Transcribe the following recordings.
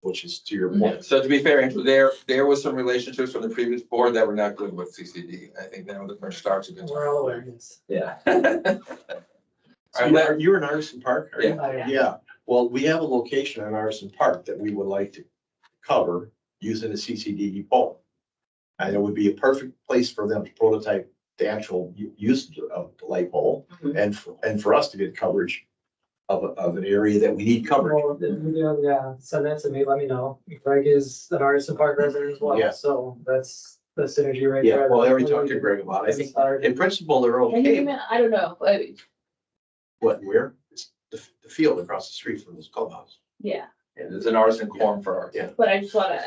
which is to your point. So to be fair, Andrew, there was some relationships from the previous board that were not good with CCD. I think that was the first start to good. We're all aware, yes. Yeah. So you're in Artisan Park, are you? Yeah, well, we have a location in Artisan Park that we would like to cover using a CCD pole. And it would be a perfect place for them to prototype the actual use of the light pole and for us to get coverage of an area that we need coverage. Well, yeah, send that to me, let me know. Greg is an Artisan Park resident as well, Yeah. so that's the synergy right Yeah, there. well, I already talked to Greg about it. I think in principle, they're Can you okay. email? I don't know. Where? It's the field across the street from this clubhouse. Yeah, There's an artisan quorum for our. Yeah. but I just wanna,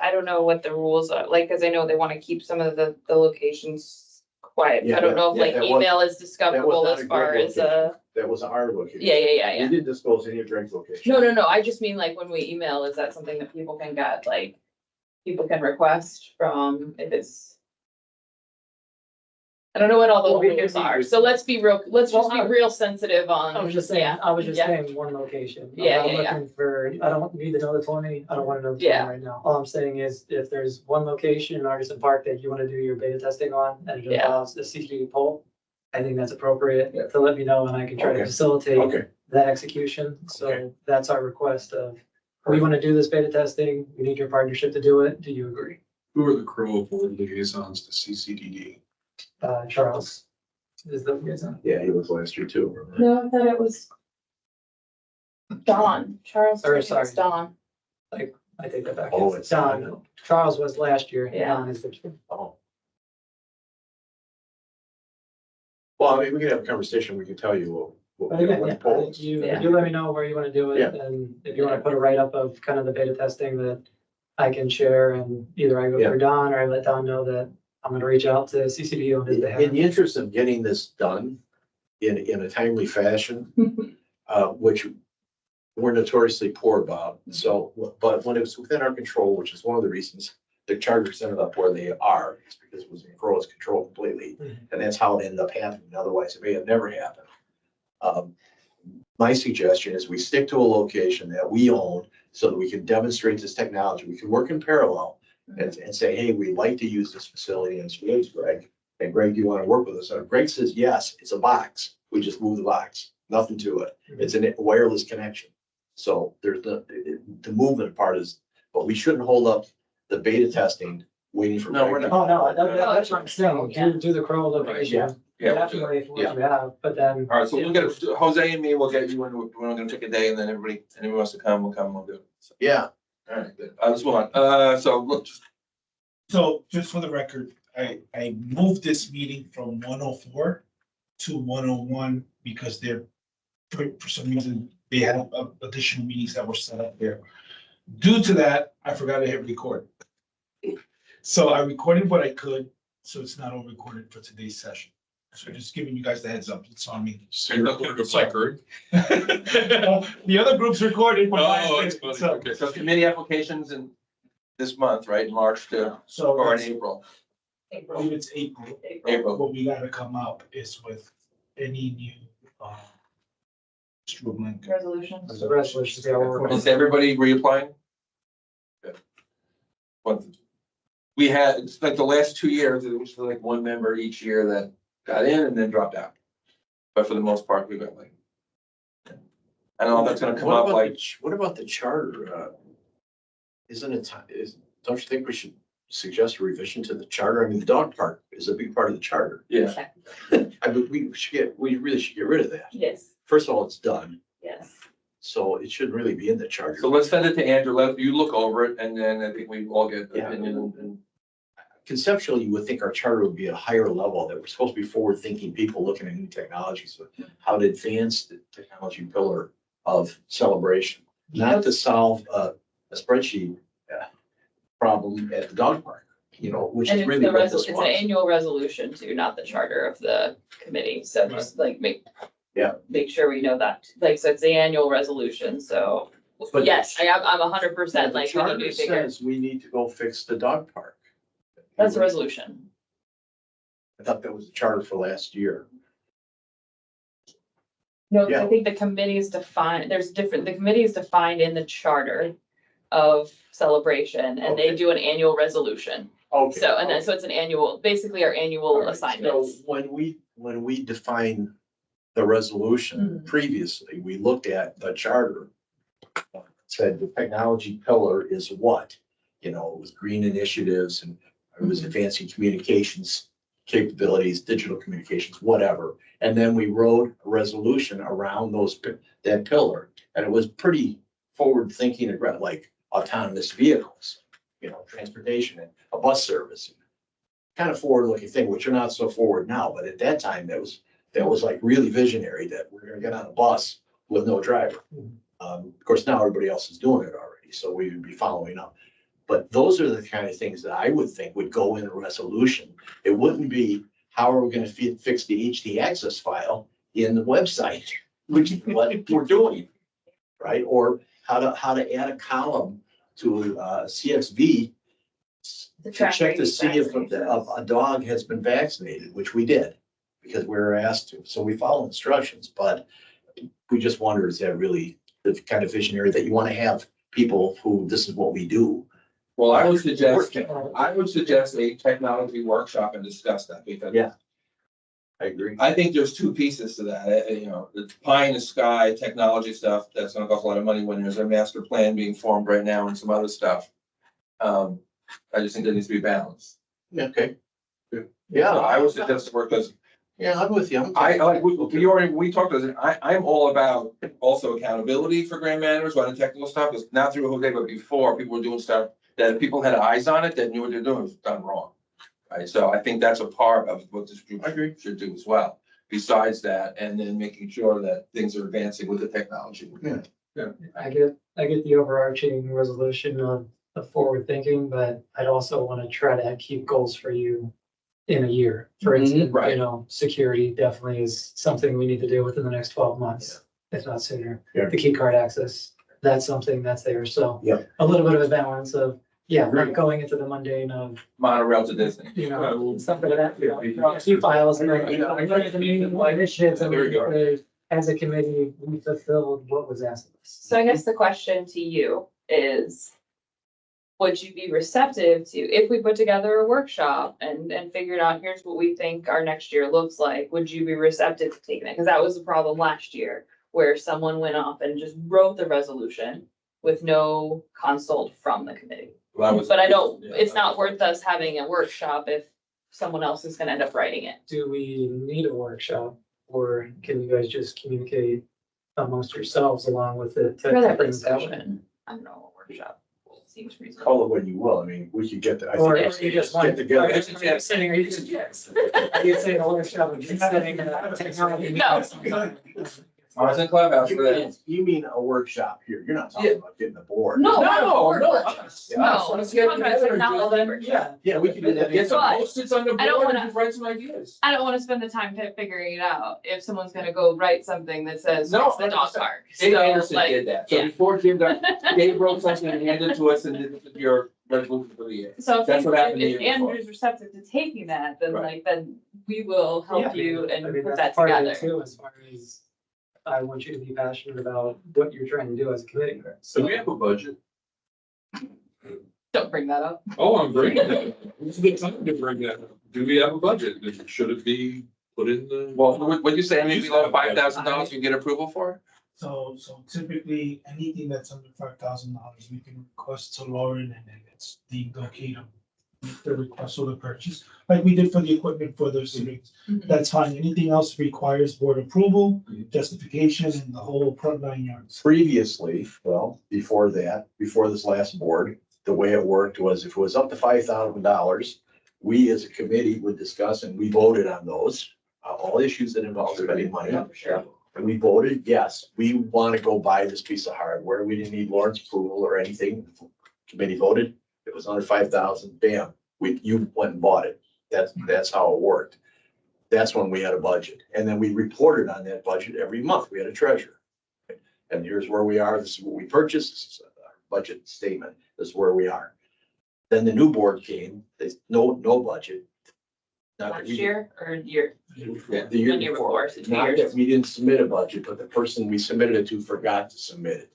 I don't know what the rules are, like, cause I know they wanna keep some of the locations quiet. Yeah, I don't know if yeah, like that was- email is that discoverable was not as a far great as, location. That was our location. yeah. We didn't disclose any of Greg's location. No, I just mean like when we email, is that something that people can get, like, people can request from, if it's. I don't know what all the Well, we rules can- are, so let's be just be Well, real sensitive on. I was just saying, yeah, I was just yeah. saying one location. I'm Yeah, not yeah. looking for, I don't need to know the 20, I don't wanna know the 20 Yeah. right now. All I'm saying is if there's one location in Artisan Park that you wanna do your beta testing on and it Yeah. allows the CCD poll, I think that's appropriate Yeah. to let me know and I can try to Okay. facilitate Okay, that execution. Okay. So that's our request of, we wanna do this beta testing, we need your partnership to do it. Do you agree? Who are the Crow board liaisons to CCDD? Charles is the liaison. yeah, he was last year too. remember? No, I thought it was Dawn, Charles, Or, it's sorry. Dawn. I take that back. Oh, it's Don. Charles was last year. Yeah. Don is the. Oh. Well, I mean, we could have a conversation, we can tell you what But again, what yeah, the poll is. you Yeah. let me know where you wanna do it, Yeah. and if you wanna put a write-up of kind of the beta testing that I can share, and either I go Yeah. through Don, or I let Don know that I'm gonna reach out to CCD on his In behalf. the interest of getting this done in a timely fashion, which we're notoriously poor about, so, but when it was within our control, which is one of the reasons the charters ended up where they are, is because it was in Crow's control completely, and that's how it ended up happening, otherwise it may have never happened. My suggestion is we stick to a location that we own so that we can demonstrate this technology, we can work in parallel and say, hey, we'd like to use this facility, and it's Greg. And Greg, do you want to work with us? And if Greg says, yes, it's a box, we just move the box, nothing to it. It's a wireless connection. So there's the movement part is, but we shouldn't hold up the beta testing waiting for. No, Greg we're to- Oh, no, that's what I'm saying, Yeah. do the Crow location, Yeah, we'll do definitely for what you have, but then. All right, so we'll get, Jose and me, we'll get you, and we're gonna take a day, and then anyone wants to come, we'll do it. So, Yeah, all right, good. Let's move on. So look, So just for the record, I moved this meeting from 104 to 101 because for some reason, they had additional meetings that were set up there. Due to that, I forgot to hit record. So I recorded what I could, so it's not all recorded for today's session. So just giving you guys the heads up, it's on me. So you're looking at my record? The other group's recorded. but mine's Oh, it's not. funny, So- okay. so committee applications in this month, right, in March to, So or in it's- April? I believe it's April. April. What we gotta come up is with any new, stroke Resolutions. The resolutions, yeah, we're working. Is everybody reapplying? Good. We had, it's like the last 2 years, it was like one member each year that got in and then dropped out. But for the most part, we got like. I don't know if that's gonna come What up about like, what about the charter? Isn't it time, don't you think we should suggest a revision to the charter? I mean, the dog park is a big part of the charter. yeah, I mean, we really should get rid of that. Yes, First of all, it's done, yes. so it shouldn't really be in the charter. so let's send it to Andrew, let you look over it, and then I think we all get Yeah. opinion and. Conceptually, you would think our charter would be at a higher level, that we're supposed to be forward-thinking people looking at new technologies, but how to advance the technology pillar of celebration, not to solve a spreadsheet problem at the dog park, which And is it's really the what this it's an was. annual resolution too, not the charter of the committee, so just like Yeah. make sure we know that, like, so it's the annual resolution, so. But- Yes, I'm 100% The like, we need charter to figure, says we need to go fix the dog park. that's a resolution. I thought that was the charter for last year. No, 'cause Yeah. I think the committee is defined, the committee is defined in the charter. of celebration and they Okay. do an annual resolution. Okay. So, and then, so it's an annual, basically our All annual right, assignments. So when we define the resolution Mhm. previously, we looked at the charter. Said the technology pillar is what? You know, it was green initiatives and it was advancing communications capabilities, digital communications, whatever. And then we wrote a resolution around that pillar. And it was pretty forward thinking, like autonomous vehicles, you know, transportation and a bus service. Kind of forward looking thing, which are not so forward now, but at that time, that was like really visionary that we're gonna get on a bus with no driver. Of course, now everybody else is doing it already, so we would be following up. But those are the kind of things that I would think would go in a resolution. It wouldn't be, how are we gonna fix the HD access file in the website, which is what we're doing. Right, or how to add a column to CXV to check to see if a dog has been vaccinated, which we did, because we were asked to. So we follow instructions, but we just wonder, is that really the kind of visionary that you want to have people who, this is what we do? Well, I would suggest a technology workshop and discuss that because Yeah. I agree. I think there's two pieces to that. You know, the pie in the sky technology stuff, that's gonna cost a lot of money when there's a master plan being formed right now and some other stuff. I just think there needs to be balance. Okay. So Yeah, I would suggest to work those. yeah, I'm with you. I like, we talked about this. I'm all about also accountability for grant managers, when the technical stuff is not through Jose, but before people were doing stuff that if people had eyes on it, that knew what they're doing was done wrong. Right, so I think that's a part of what this group should do as well. Besides that, and then making sure that things are advancing with the technology. Yeah. I get the overarching resolution of forward thinking, but I'd also want to try to keep goals for you in a year. For Mhm, instance, right. you know, security definitely is something we need to do within the next 12 months, if not sooner. Yeah. The key card access, that's something that's there. So Yeah. a little bit of a balance of, not going into the mundane of, Monorail to Disney. you know, stuff like that, you know, a few files, and then, you know, the meeting, what initiatives, and There we go. as a committee, we fulfilled what was asked of us. So I guess the question to you is, would you be receptive to, if we put together a workshop and figured out, here's what we think our next year looks like, would you be receptive to taking it? Because that was the problem last year, where someone went off and just wrote the resolution with no consult from the committee. But I don't, it's not worth us having a workshop if someone else is gonna end up writing it. Do we need a workshop, or can you guys just communicate amongst yourselves along with it? to For that bring that one? discussion, I don't know, a workshop seems reasonable. Call it what you will. I mean, we could get that. I Or think you just get want. together. Are you saying, are you saying a workshop, and just setting a technology? No. I was in Clubhouse for that. You mean a workshop here? You're not talking about getting a board. No, No, no. us. Yeah. No, Let's it's get talking about together and technology do workshop. Yeah, we can do that. Get some But post-its on the I don't board and wanna- just write some ideas. I don't wanna spend the time figuring it out if someone's gonna go write something that says, No, it's the dog park. Dave So, Anderson like, did that. So yeah. before Jim, Dave wrote something and handed it to us and this is your resolution for the year. So That's what happened the if year before. Andrew's receptive to taking that, then Right. then we will Yeah, help you I and mean, put that's that part of it together. too, as far as, I want you to be passionate about what you're trying to do as a committee. So we have a budget. Don't bring that up. Oh, I'm bringing that. It's a good time to bring that up. Do we have a budget? Should it be put in the? Well, would you say anything below $5,000 you can get approval for? So typically, anything that's under $5,000, we can request to Lauren and then it's deemed okay to make the request or the purchase, like we did for the equipment for those students. That's fine. Anything else requires board approval, justification, and the whole front 9 yards. Previously, well, before that, before this last board, the way it worked was if it was up to $5,000, we as a committee would discuss and we voted on those, all issues that involve spending money. Yeah, for sure. And we voted, yes, we want to go buy this piece of hardware. We didn't need Lauren's approval or anything. Committee voted, it was under 5,000, bam, you went and bought it. That's how it worked. That's when we had a budget. And then we reported on that budget every month. We had a treasurer. And here's where we are. This is what we purchased. This is our budget statement. This is where we are. Then the new board came, there's no budget. Not that Last we- year or year? Yeah, the year One year before. before, so 2 Not years. that we didn't submit a budget, but the person we submitted it to forgot to submit it.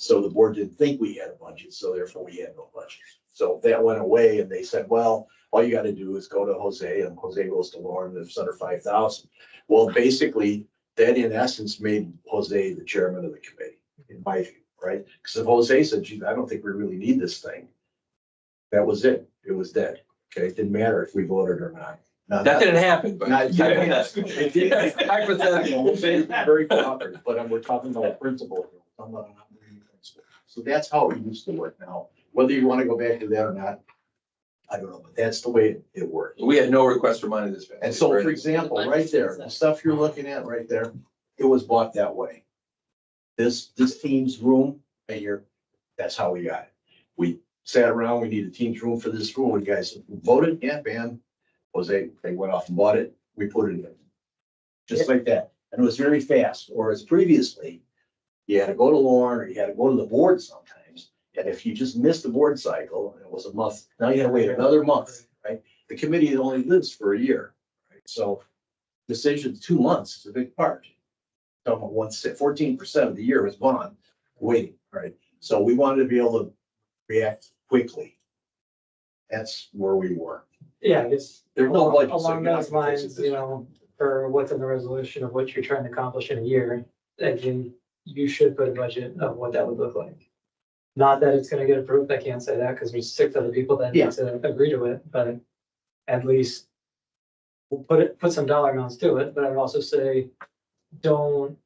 So the board didn't think we had a budget, so therefore we had no budget. So that went away and they said, well, all you gotta do is go to Jose and Jose goes to Lauren, if it's under 5,000. Well, basically, that in essence made Jose the chairman of the committee, in my view, right? Because if Jose said, gee, I don't think we really need this thing. That was it. It was dead. Okay, it didn't matter if we voted or not. Now, That didn't happen, but. Not- It did. Hypothetical. Jose is very cooperative, but we're talking about principle. Here. We're talking about an operating principle. So that's how it used to work now. Whether you want to go back to that or not, I don't know, but that's the way it worked. We had no request for money this fast. And so, for example, right there, the stuff you're looking at right there, it was bought that way. This team's room, and that's how we got it. We sat around, we need a team's room for this room, and guys voted, yeah, bam. Jose, they went off and bought it, we put it in. Just like that, and it was very fast, whereas previously, you had to go to Lauren, or you had to go to the board sometimes. And if you just missed the board cycle, and it was a month, now you gotta wait another month, right? The committee only lives for a year, right? So decisions, 2 months is a big part. Talking about 14% of the year is gone, waiting, right? So we wanted to be able to react quickly. That's where we were. Yeah, I guess There's no budget. so along you're not those gonna fix it lines, this you year. know, for what's in the resolution of what you're trying to accomplish in a year, again, you should put a budget of what that would look like. Not that it's gonna get approved, I can't say that, because there's 6 other people that Yeah. need to agree to it, but at least we'll put some dollar amounts to it, but I'd also say, don't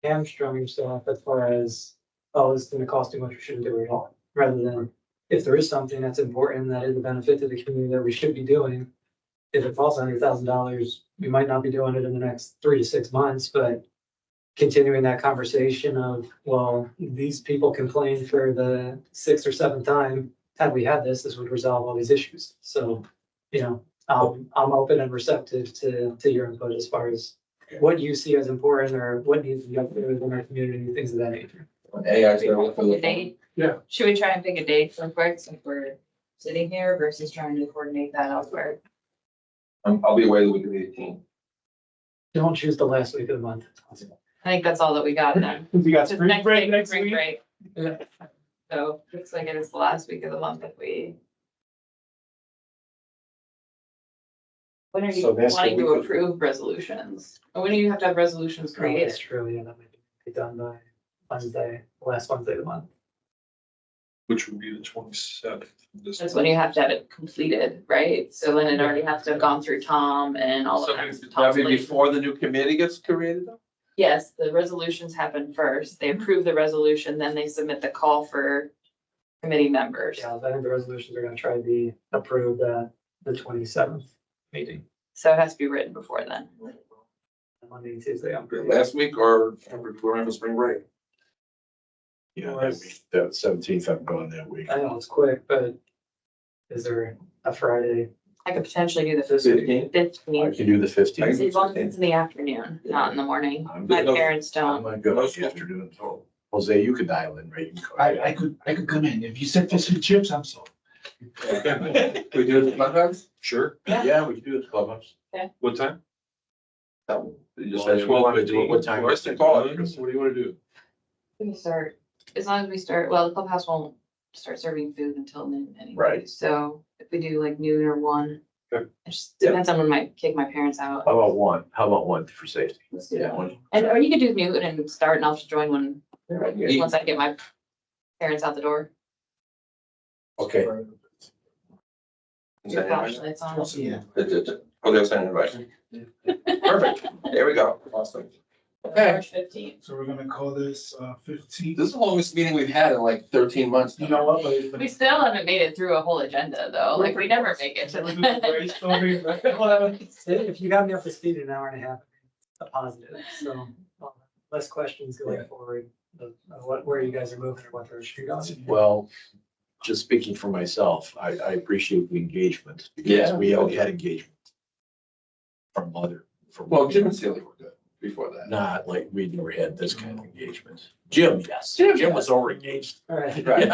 hamstring yourself as far as, oh, it's gonna cost too much, we shouldn't do it at all, rather than if there is something that's important, that is a benefit to the community that we should be doing. If it falls $100,000, we might not be doing it in the next 3 to 6 months, but continuing that conversation of, well, these people complained for the 6th or 7th time. Had we had this would resolve all these issues. So, you know, I'm open and receptive to your input as far as what you see as important or what needs to be updated in our community, things of that nature. AI is gonna look for Pick a the. date. Yeah. Should we try and pick a date real quick since we're sitting here versus trying to coordinate that elsewhere? I'll be away the week of the 18th. Don't choose the last week of the month. I think that's all that we got then. We got Just spring next break week, next spring week. break. Yeah. So looks like it is the last week of the month if we. When are So you that's the wanting to week of- approve resolutions? Or when do you have to have resolutions That's created? true, yeah, that might be done by Wednesday, last Wednesday of the month. Which would be the 27th. That's when you have to have it completed, right? So then it already has to have gone through Tom and all of that. That'll be before the new committee gets created though? Yes, the resolutions happen first. They approve the resolution, then they submit the call for committee members. Yeah, I think the resolutions are gonna try to be approved at the 27th meeting, So it has to be written before then. Monday and Tuesday. I'm pretty. Last week or we're in the spring break? Yeah, that 17th, I'm gone that week. I know it's quick, but is there a Friday? I could potentially do the This week? 15th? I 15th, can do the 15th. as long as it's in the afternoon, not in the morning. I'm My good. parents I'm don't. not good on the afternoon. So Jose, you could dial in, right? You can call. I could come in. If you said fish and chips, I'm sold. We do it at the clubhouse? Sure. Yeah, we can do it at the clubhouse. What time? You just Well, said if you want to do it, what 12:15. time? Where's the call? What do you want to do? We can start, as long as we start, well, the clubhouse won't start serving food until noon anyway. Right. So if we do like noon or 1. Okay. It just depends on when might kick my parents out. How about one? How about one for safety? Let's do Yeah, that. one. And, or you could do noon and start and I'll just join when, Yeah. once I get my parents out the door. Okay. Your flashlights on. Yeah. Okay, I'll send an invite. Perfect. There we go. Awesome. Okay. March 15th. So we're gonna call this 15. This is the longest meeting we've had in like 13 months. You know what? We still haven't made it through a whole agenda though, like we never make it to We're doing the. brainstorming, right? If you got me up to speed in an hour and a half, a positive, so less questions going forward of where you guys are moving or what direction you're going. Well, just speaking for myself, I appreciate the engagement. Because Yeah. we already had engagement. From from. Well, Jim and Celia were good before that. Not like we never had this kind of engagement. Jim, yes. Jim, Jim yes. was over engaged. All right. Right.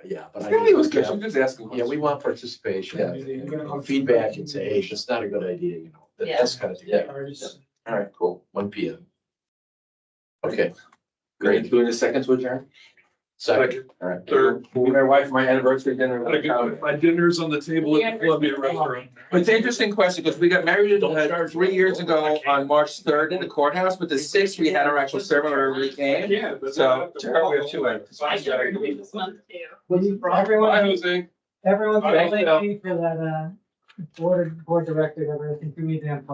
Yeah, but I. Celia was good. She was just asking. Yeah, we want participation. Yeah. Feedback and say, hey, that's not a good idea, you know, that's kind of thing. Yeah. All right, cool. 1 PM. Okay, Great, doing the second to adjourn? Second. All right. Third. Me and my wife, my anniversary dinner. My dinner's on the table at the Columbia Restaurant. But it's an interesting question, because we got married 3 years ago on March 3rd in the courthouse, but the 6th, we had our actual ceremony we came. Yeah. but- So, Tara, we have 2 items. I should read this month too. Bye, Everyone, Jose. everyone, Bye, thank you for that, board director, that everything through me, Dan.